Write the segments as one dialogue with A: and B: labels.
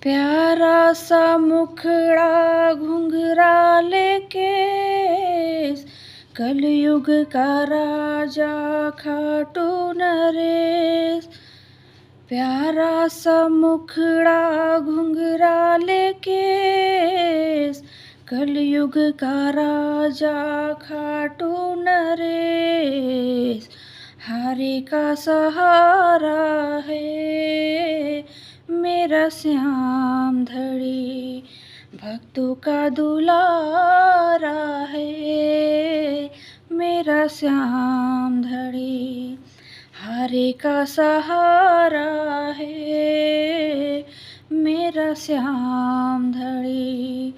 A: प्यारा सा मुखड़ा घुंघराले केस, कलयुग का राजा खाटू नरेश। प्यारा सा मुखड़ा घुंघराले केस, कलयुग का राजा खाटू नरेश। हारे का सहारा है मेरा श्याम धड़ी, भक्तों का दुलारा है मेरा श्याम धड़ी। हारे का सहारा है मेरा श्याम धड़ी,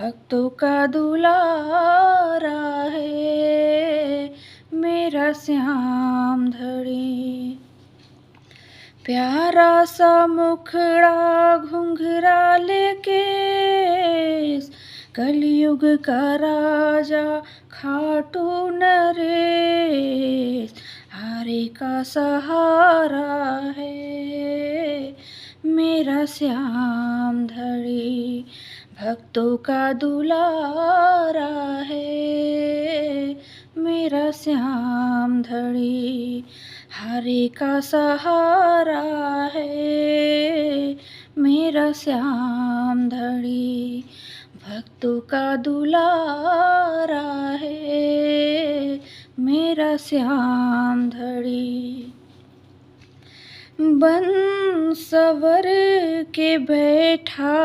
A: भक्तों का दुलारा है मेरा श्याम धड़ी। प्यारा सा मुखड़ा घुंघराले केस, कलयुग का राजा खाटू नरेश। हारे का सहारा है मेरा श्याम धड़ी, भक्तों का दुलारा है मेरा श्याम धड़ी। हारे का सहारा है मेरा श्याम धड़ी, भक्तों का दुलारा है मेरा श्याम धड़ी। बन सवर के बैठा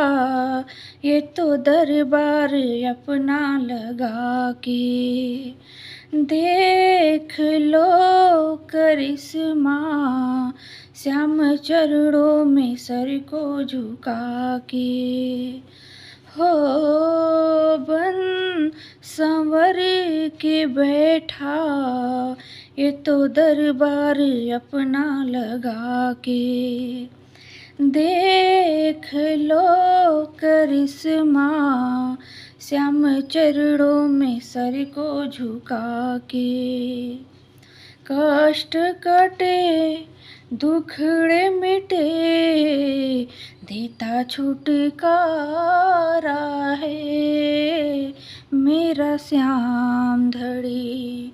A: ये तो दरबार अपना लगा के, देख लो करिश्मा श्याम चरणों में सर को झुका के। हो बन संवर के बैठा ये तो दरबार अपना लगा के, देख लो करिश्मा श्याम चरणों में सर को झुका के। कष्ट कटे दुखड़े मिटे देता छुटकारा है मेरा श्याम धड़ी।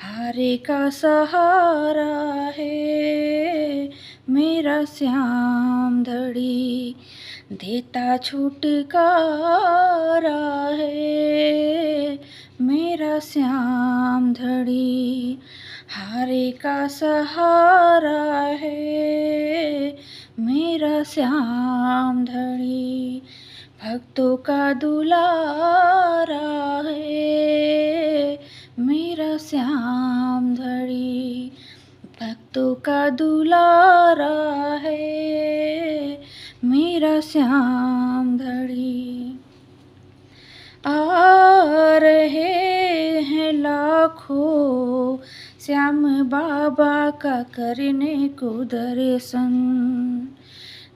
A: हारे का सहारा है मेरा श्याम धड़ी, देता छुटकारा है मेरा श्याम धड़ी। हारे का सहारा है मेरा श्याम धड़ी, भक्तों का दुलारा है मेरा श्याम धड़ी, भक्तों का दुलारा है मेरा श्याम धड़ी। आ रहे हैं लाखों श्याम बाबा का करने को दर्शन,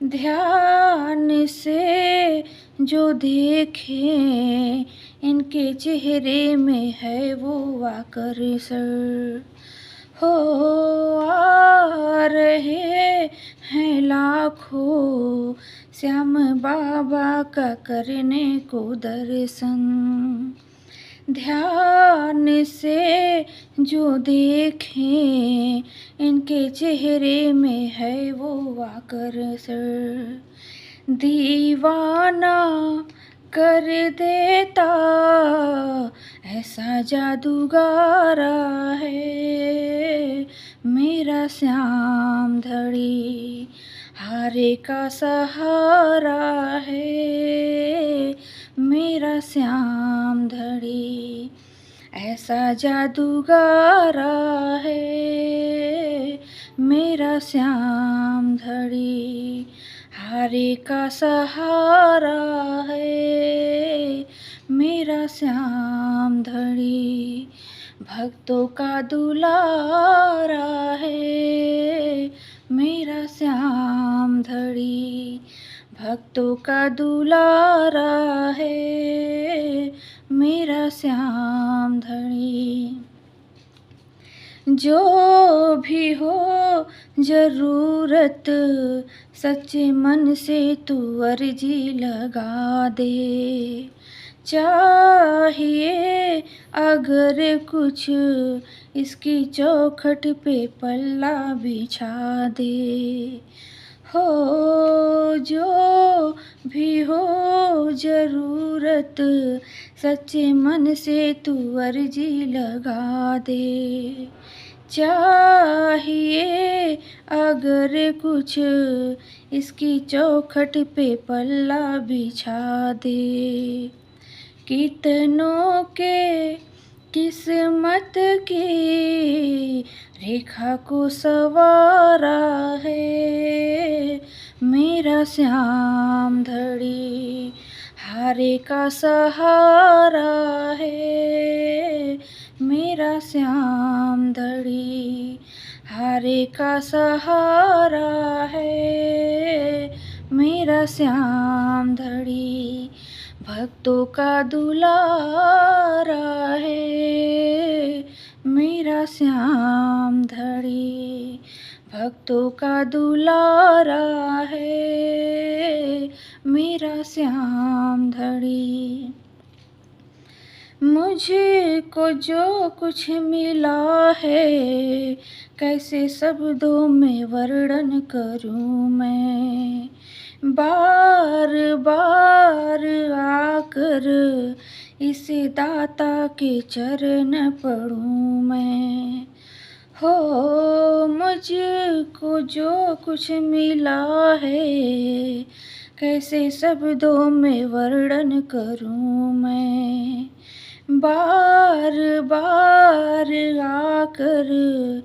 A: ध्यान से जो देखे इनके चेहरे में है वो आकर्षण। हो आ रहे हैं लाखों श्याम बाबा का करने को दर्शन, ध्यान से जो देखें इनके चेहरे में है वो आकर्षण। दीवाना कर देता ऐसा जादूगारा है मेरा श्याम धड़ी। हारे का सहारा है मेरा श्याम धड़ी, ऐसा जादूगारा है मेरा श्याम धड़ी। हारे का सहारा है मेरा श्याम धड़ी, भक्तों का दुलारा है मेरा श्याम धड़ी, भक्तों का दुलारा है मेरा श्याम धड़ी। जो भी हो ज़रूरत, सच्चे मन से तू अर्जी लगा दे। चाहिए अगर कुछ, इसकी चौखट पे पल्ला बिछा दे। हो जो भी हो ज़रूरत, सच्चे मन से तू अर्जी लगा दे। चाहिए अगर कुछ, इसकी चौखट पे पल्ला बिछा दे। कितनों के किस्मत की रेखा को संवारा है, मेरा श्याम धड़ी हारे का सहारा है। मेरा श्याम धड़ी हारे का सहारा है। मेरा श्याम धड़ी भक्तों का दुलारा है। मेरा श्याम धड़ी भक्तों का दुलारा है। मेरा श्याम धड़ी। मुझको जो कुछ मिला है, कैसे शब्दों में वर्णन करूं मैं। बार बार आकर इस दाता के चरण पढ़ूं मैं। हो मुझको जो कुछ मिला है, कैसे शब्दों में वर्णन करूं मैं। बार बार आकर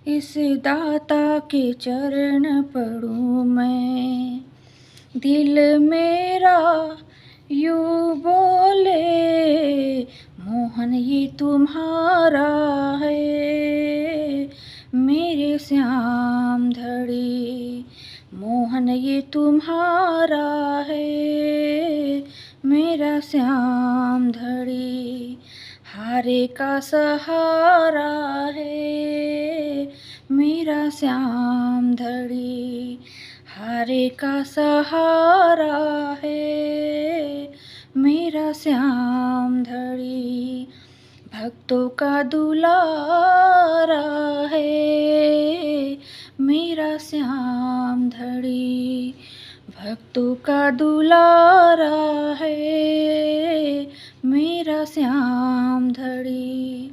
A: इस दाता के चरण पढ़ूं मैं। दिल मेरा यूं बोले, मोहन ये तुम्हारा है। मेरे श्याम धड़ी मोहन ये तुम्हारा है। मेरा श्याम धड़ी हारे का सहारा है। मेरा श्याम धड़ी हारे का सहारा है। मेरा श्याम धड़ी भक्तों का दुलारा है। मेरा श्याम धड़ी भक्तों का दुलारा है। मेरा श्याम धड़ी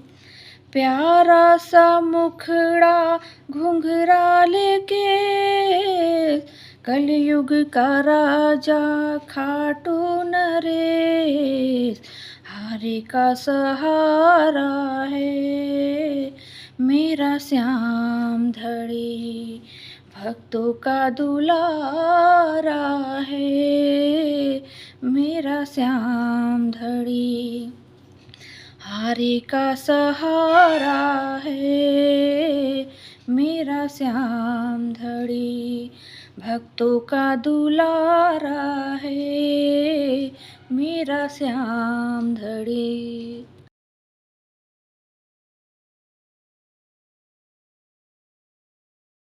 A: प्यारा सा मुखड़ा घुंघराल के, कलयुग का राजा खाटू नरेश हारे का सहारा है। मेरा श्याम धड़ी भक्तों का दुलारा है। मेरा श्याम धड़ी हारे का सहारा है। मेरा श्याम धड़ी भक्तों का दुलारा है। मेरा श्याम धड़ी।